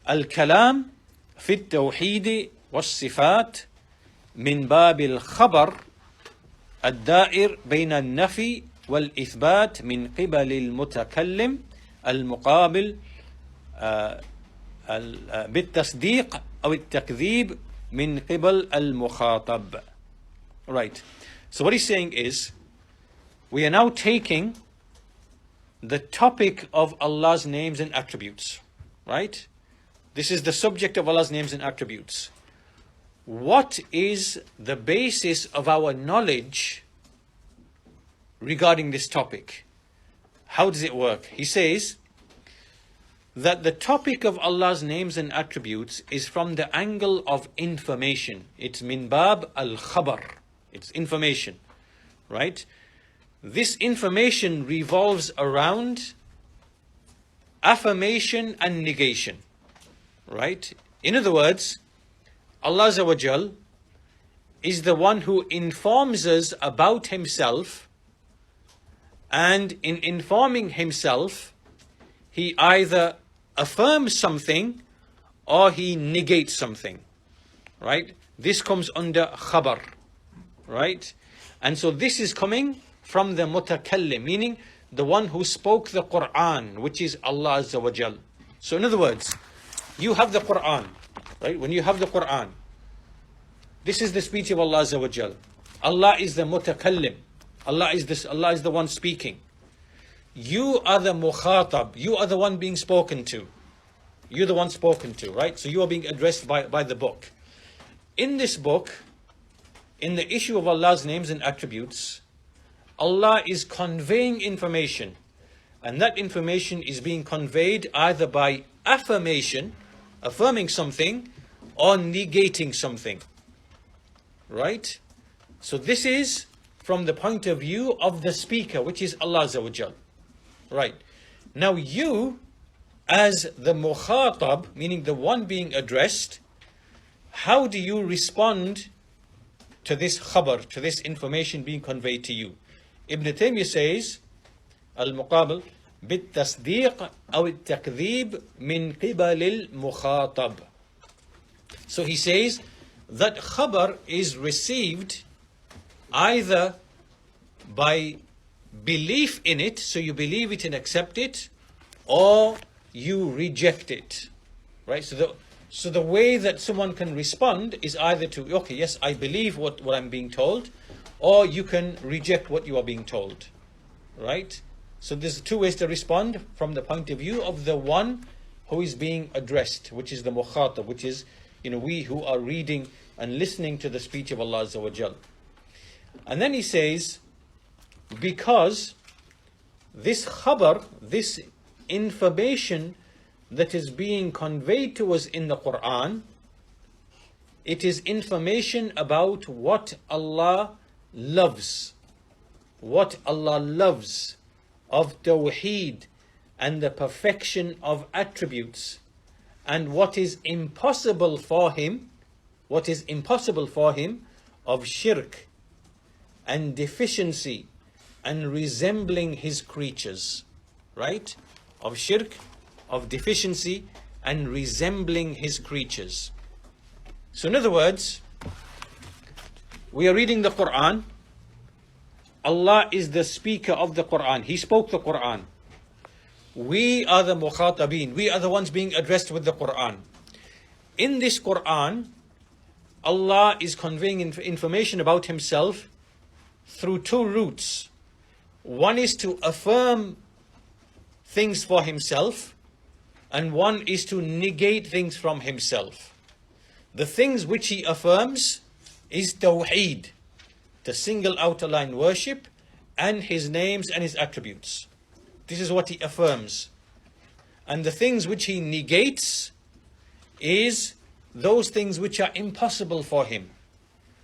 Al-kalam fi at-tawheed was-sifat min bab al-khabar ad-da'ir bayna an-nafi wal-ithbat min qibal al-mutakallim al-muqabil بالتصديق أو التكذيب من قبل المخاطب. Right. So what he's saying is, we are now taking the topic of Allah's names and attributes, right? This is the subject of Allah's names and attributes. What is the basis of our knowledge regarding this topic? How does it work? He says that the topic of Allah's names and attributes is from the angle of information. It's min bab al-khabar. It's information, right? This information revolves around affirmation and negation, right? In other words, Allah Azza wa Jal is the one who informs us about himself, and in informing himself, he either affirms something or he negates something, right? This comes under khabar, right? And so this is coming from the mutakallim, meaning the one who spoke the Qur'an, which is Allah Azza wa Jal. So in other words, you have the Qur'an, right? When you have the Qur'an, this is the speech of Allah Azza wa Jal. Allah is the mutakallim. Allah is the one speaking. You are the mukhatab. You are the one being spoken to. You're the one spoken to, right? So you are being addressed by the book. In this book, in the issue of Allah's names and attributes, Allah is conveying information. And that information is being conveyed either by affirmation, affirming something, or negating something. Right? So this is from the point of view of the speaker, which is Allah Azza wa Jal. Right. Now you, as the mukhatab, meaning the one being addressed, how do you respond to this khabar, to this information being conveyed to you? Ibn Taymiyyah says, al-muqabil bit-tasdiq aw at-takdhib min qibal al-mukhatab. So he says that khabar is received either by belief in it, so you believe it and accept it, or you reject it, right? So So the way that someone can respond is either to, okay, yes, I believe what I'm being told, or you can reject what you are being told, right? So there's two ways to respond from the point of view of the one who is being addressed, which is the mukhatab, which is, we who are reading and listening to the speech of Allah Azza wa Jal. And then he says, because this khabar, this information that is being conveyed to us in the Qur'an, it is information about what Allah loves. What Allah loves of Tawheed and the perfection of attributes, and what is impossible for him of shirk and deficiency and resembling his creatures, right? Of shirk, of deficiency and resembling his creatures. So in other words, we are reading the Qur'an. Allah is the speaker of the Qur'an. He spoke the Qur'an. We are the mukhatabeen. We are the ones being addressed with the Qur'an. In this Qur'an, Allah is conveying information about himself through two routes. One is to affirm things for himself, and one is to negate things from himself. The things which he affirms is Tawheed, the single outer line worship, and his names and his attributes. This is what he affirms. And the things which he negates is those things which are impossible for him.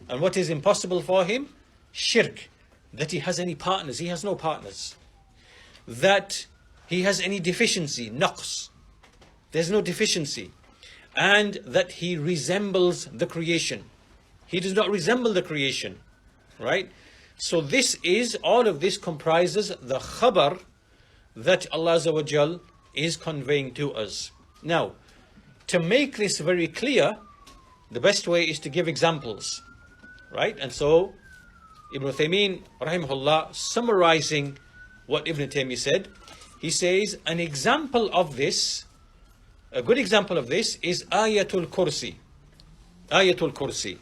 And what is impossible for him? Shirk, that he has any partners. He has no partners. That he has any deficiency, naqs. There's no deficiency. And that he resembles the creation. He does not resemble the creation, right? So all of this comprises the khabar that Allah Azza wa Jal is conveying to us. Now, to make this very clear, the best way is to give examples, right? And so, Ibn Uthaymeen, rahimahullah, summarizing what Ibn Taymiyyah said, he says, an example of this, a good example of this is Ayatul Kursi. Ayatul Kursi,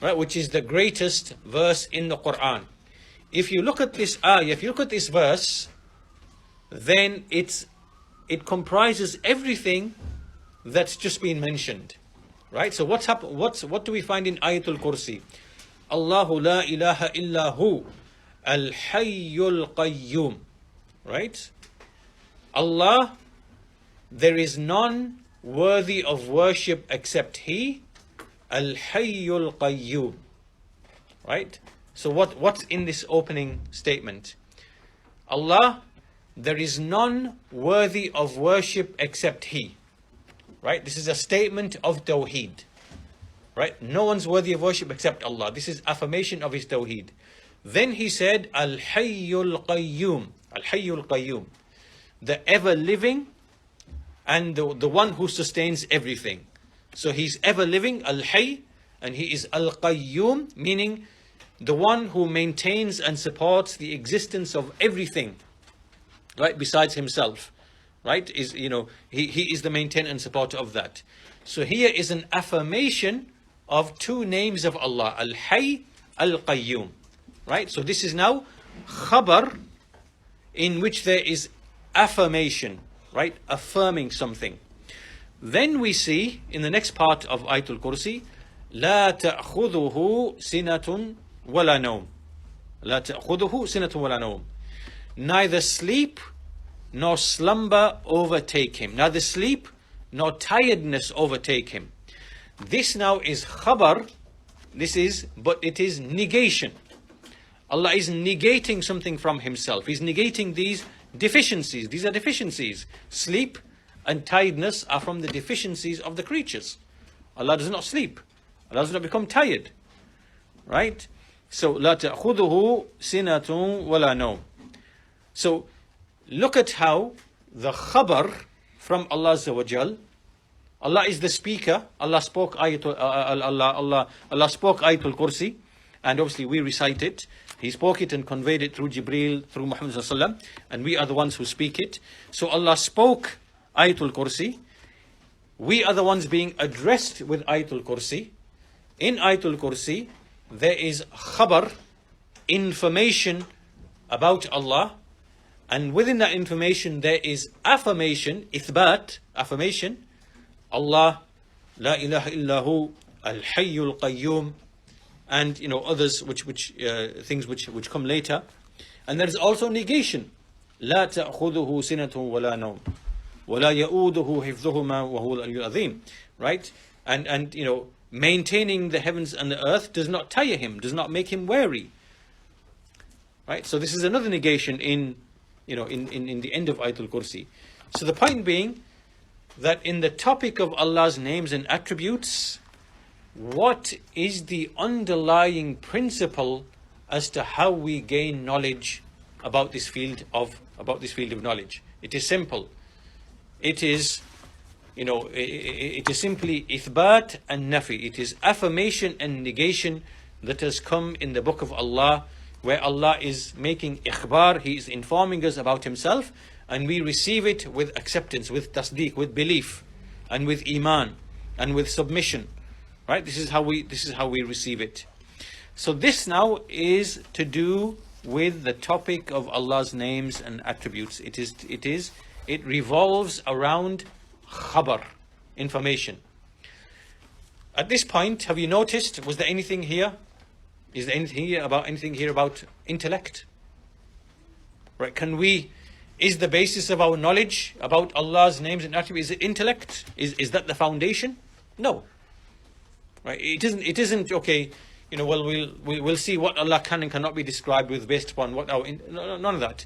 right, which is the greatest verse in the Qur'an. If you look at this ayah, if you look at this verse, then it comprises everything that's just been mentioned, right? So what do we find in Ayatul Kursi? Allahu la ilaha illa hu al-hayyul qayyum, right? Allah, there is none worthy of worship except He, al-hayyul qayyum, right? So what's in this opening statement? Allah, there is none worthy of worship except He, right? This is a statement of Tawheed, right? No one's worthy of worship except Allah. This is affirmation of His Tawheed. Then He said, Al-Hayyul Qayyum, Al-Hayyul Qayyum, the ever living and the one who sustains everything. So He's ever living, Al-Hayy, and He is Al-Qayyum, meaning the one who maintains and supports the existence of everything, right, besides Himself, right? He is the maintainer and supporter of that. So here is an affirmation of two names of Allah, Al-Hayy, Al-Qayyum, right? So this is now khabar in which there is affirmation, right? Affirming something. Then we see in the next part of Ayatul Kursi, لا تأخذه سنة ولا نوم. لا تأخذه سنة ولا نوم. Neither sleep nor slumber overtake him. Neither sleep nor tiredness overtake him. This now is khabar. But it is negation. Allah is negating something from Himself. He's negating these deficiencies. These are deficiencies. Sleep and tiredness are from the deficiencies of the creatures. Allah does not sleep. Allah does not become tired. Right? So, لا تأخذه سنة ولا نوم. So, look at how the khabar from Allah Azza wa Jal, Allah is the speaker. Allah spoke Ayatul Kursi, and obviously we recite it. He spoke it and conveyed it through Jibreel, through Muhammad sallallahu alaihi wasallam, and we are the ones who speak it. So Allah spoke Ayatul Kursi. We are the ones being addressed with Ayatul Kursi. In Ayatul Kursi, there is khabar, information about Allah, and within that information there is affirmation, ithbat, affirmation, Allah, la ilaha illahu, al-hayyul qayyum, and others things which come later. And there is also negation, la ta'khudhuhu sinatun wa la nawm wa la ya'uduhu hifdhuhuma wa huwa al-'aliyyul azim, right? And maintaining the heavens and the earth does not tire him, does not make him weary, right? So this is another negation in the end of Ayatul Kursi. So the point being that in the topic of Allah's names and attributes, what is the underlying principle as to how we gain knowledge about this field of knowledge? It is simple. It is it is simply ithbat and nafi. It is affirmation and negation that has come in the book of Allah, where Allah is making ikhbar, He is informing us about Himself, and we receive it with acceptance, with tasdeeq, with belief, and with iman, and with submission. Right? This is how we receive it. So this now is to do with the topic of Allah's names and attributes. It revolves around khabar, information. At this point, have you noticed, was there anything here? Is there anything here about intellect? Right? Is the basis of our knowledge about Allah's names and attributes, is it intellect? Is that the foundation? No. Right? It isn't okay, we'll see what Allah can and cannot be described with based upon what none of that.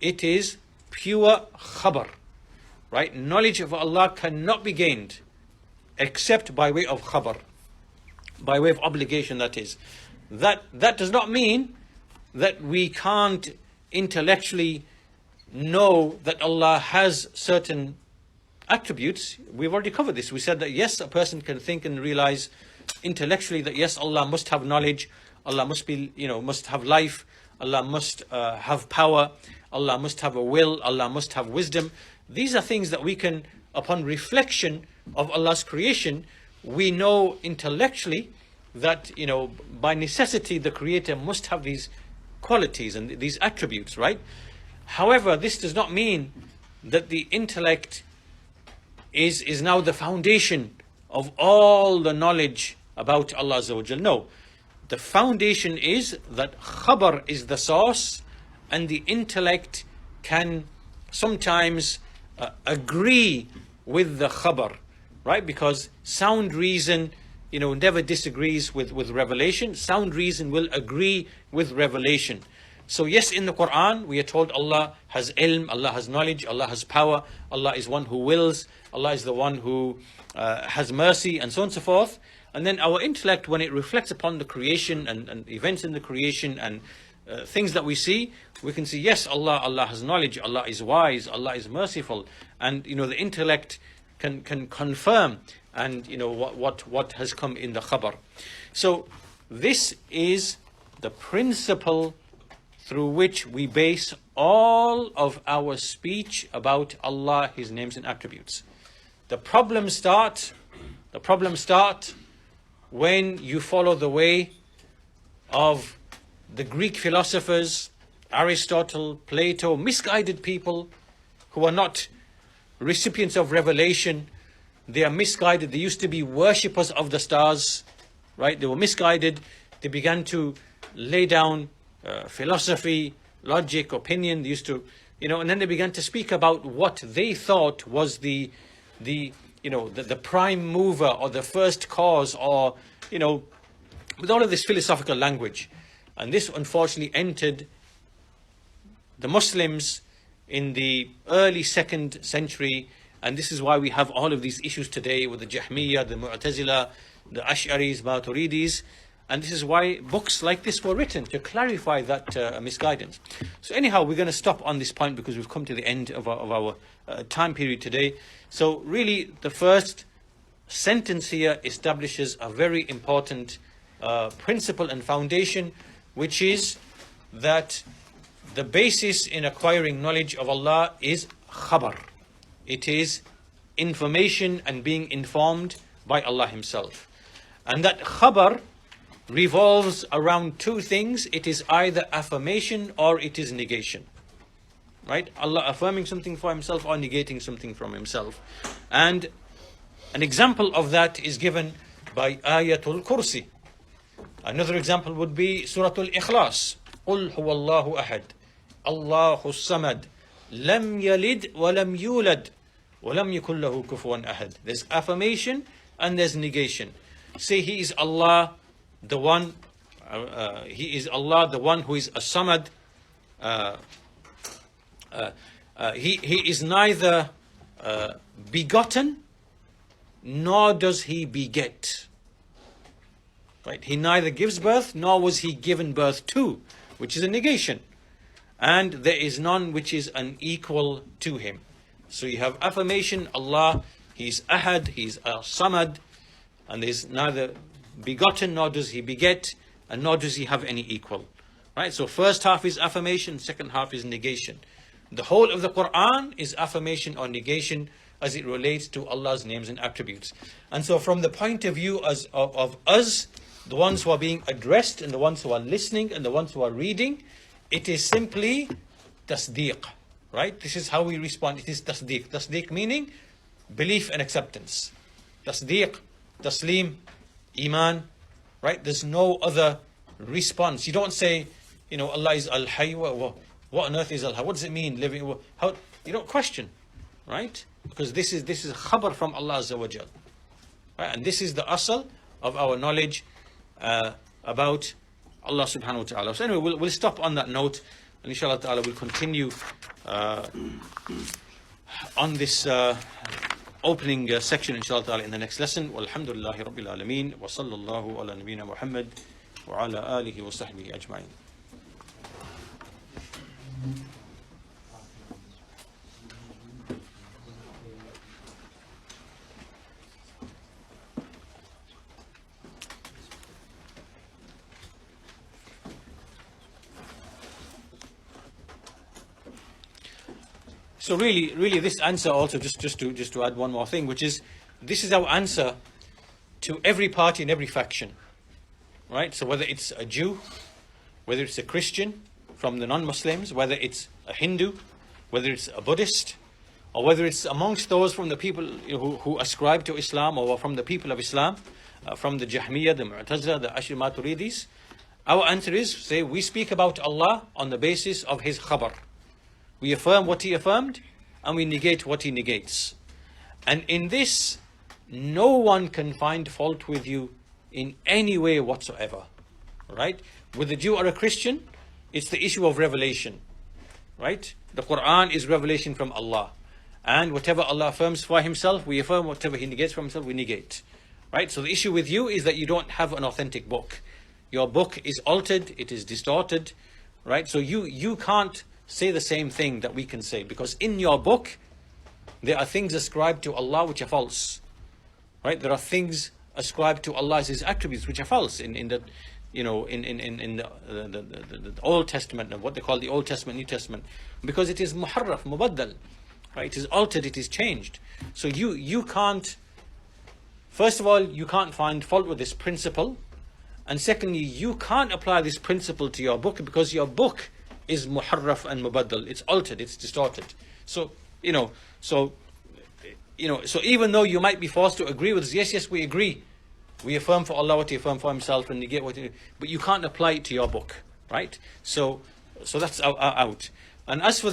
It is pure khabar. Right? Knowledge of Allah cannot be gained except by way of khabar, by way of obligation, that is. That does not mean that we can't intellectually know that Allah has certain attributes. We've already covered this. We said that yes, a person can think and realize intellectually that yes, Allah must have knowledge, Allah must be, must have life, Allah must have power, Allah must have a will, Allah must have wisdom. These are things that we can, upon reflection of Allah's creation, we know intellectually that, by necessity the Creator must have these qualities and these attributes, right? However, this does not mean that the intellect is now the foundation of all the knowledge about Allah Azza wa Jal. No. The foundation is that khabar is the source, and the intellect can sometimes agree with the khabar, right? Because sound reason, never disagrees with revelation. Sound reason will agree with revelation. So yes, in the Quran we are told Allah has ilm, Allah has knowledge, Allah has power, Allah is one who wills, Allah is the one who has mercy, and so on and so forth. And then our intellect, when it reflects upon the creation and events in the creation and things that we see, we can see, yes, Allah has knowledge, Allah is wise, Allah is merciful, and the intellect can confirm and what has come in the khabar. So this is the principle through which we base all of our speech about Allah, His names and attributes. The problems start when you follow the way of the Greek philosophers, Aristotle, Plato, misguided people who are not recipients of revelation. They are misguided. They used to be worshippers of the stars, right? They were misguided. They began to lay down philosophy, logic, opinion. They used to, and then they began to speak about what they thought was the prime mover or the first cause, or with all of this philosophical language. And this unfortunately entered the Muslims in the early 2nd century, and this is why we have all of these issues today with the Jahmiyyah, the Mu'tazila, the Ash'aris, Maturidis, and this is why books like this were written, to clarify that misguidance. So anyhow, we're going to stop on this point because we've come to the end of our time period today. So really, the first sentence here establishes a very important principle and foundation, which is that the basis in acquiring knowledge of Allah is khabar. It is information and being informed by Allah Himself. And that khabar revolves around two things. It is either affirmation or it is negation. Right? Allah affirming something for Himself or negating something from Himself. And an example of that is given by Ayatul Kursi. Another example would be Suratul Ikhlas. قُلْ هُوَ اللَّهُ أَحَدٌ اللَّهُ الصَّمَدُ لَمْ يَلِدْ وَلَمْ يُولَدْ وَلَمْ يَكُنْ لَهُ كُفُوًا أَحَدٌ. There's affirmation and there's negation. Say He is Allah, the one. He is Allah, the one who is a Samad. He is neither begotten nor does He beget. Right? He neither gives birth nor was He given birth to, which is a negation. And there is none which is unequal to Him. So you have affirmation, Allah, He's Ahad, He's Samad, and there's neither begotten nor does He beget, and nor does He have any equal. Right? So first half is affirmation, second half is negation. The whole of the Qur'an is affirmation or negation as it relates to Allah's names and attributes. And so from the point of view of us, the ones who are being addressed and the ones who are listening and the ones who are reading, it is simply tasdeeq. Right? This is how we respond. It is tasdeeq. Tasdeeq meaning belief and acceptance. Tasdeeq, taslim, iman. Right? There's no other response. You don't say, Allah is al-hayy. What on earth is al-hayy? What does it mean? Living? How? You don't question. Right? Because this is khabar from Allah Azza wa Jal. Right? And this is the asal of our knowledge about Allah subhanahu wa ta'ala. So anyway, we'll stop on that note, and inshallah ta'ala we'll continue on this opening section inshallah ta'ala in the next lesson. Walhamdulillahi rabbil alameen wa sallallahu ala nabiyyina Muhammad wa ala alihi wa sahbihi ajma'in. So really this answer also, just to add one more thing, which is, this is our answer to every party and every faction. Right? So whether it's a Jew, whether it's a Christian from the non-Muslims, whether it's a Hindu, whether it's a Buddhist, or whether it's amongst those from the people who ascribe to Islam, or from the people of Islam, from the Jahmiyyah, the Mu'tazila, the Ashri Maturidis, our answer is, say, we speak about Allah on the basis of His khabar. We affirm what He affirmed, and we negate what He negates. And in this, no one can find fault with you in any way whatsoever. Right? With a Jew or a Christian, it's the issue of revelation. Right? The Qur'an is revelation from Allah. And whatever Allah affirms for Himself, we affirm. Whatever He negates for Himself, we negate. Right? So the issue with you is that you don't have an authentic book. Your book is altered, it is distorted. Right? So you can't say the same thing that we can say, because in your book there are things ascribed to Allah which are false. Right? There are things ascribed to Allah as His attributes which are false in the Old Testament, and what they call the Old Testament, New Testament, because it is muharraf, mubaddal. Right? It is altered, it is changed. So you can't, first of all, you can't find fault with this principle, and secondly, you can't apply this principle to your book, because your book is muharraf and mubaddal. It's altered, it's distorted. So even though you might be forced to agree with us, yes, we agree. We affirm for Allah what He affirmed for Himself and negate what He, but you can't apply it to your book. Right? So that's out. And as for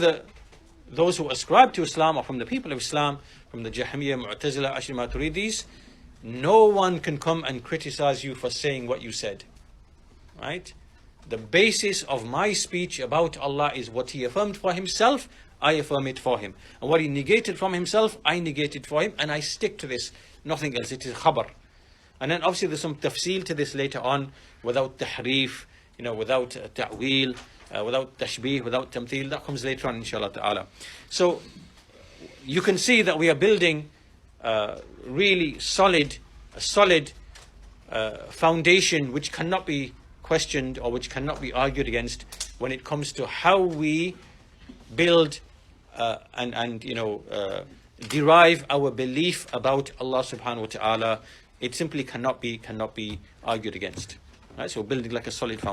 those who ascribe to Islam, or from the people of Islam, from the Jahmiyyah, Mu'tazila, Ashri Maturidis, no one can come and criticize you for saying what you said. Right? The basis of my speech about Allah is what He affirmed for Himself, I affirm it for Him. And what He negated from Himself, I negate it for Him, and I stick to this, nothing else. It is khabar. And then obviously there's some tafsil to this later on, without tahrif, without ta'wil, without tashbih, without tamthil. That comes later on, inshallah ta'ala. So you can see that we are building really a solid foundation which cannot be questioned or which cannot be argued against when it comes to how we build and derive our belief about Allah subhanahu wa ta'ala, it simply cannot be argued against. Right? So building like a solid foundation.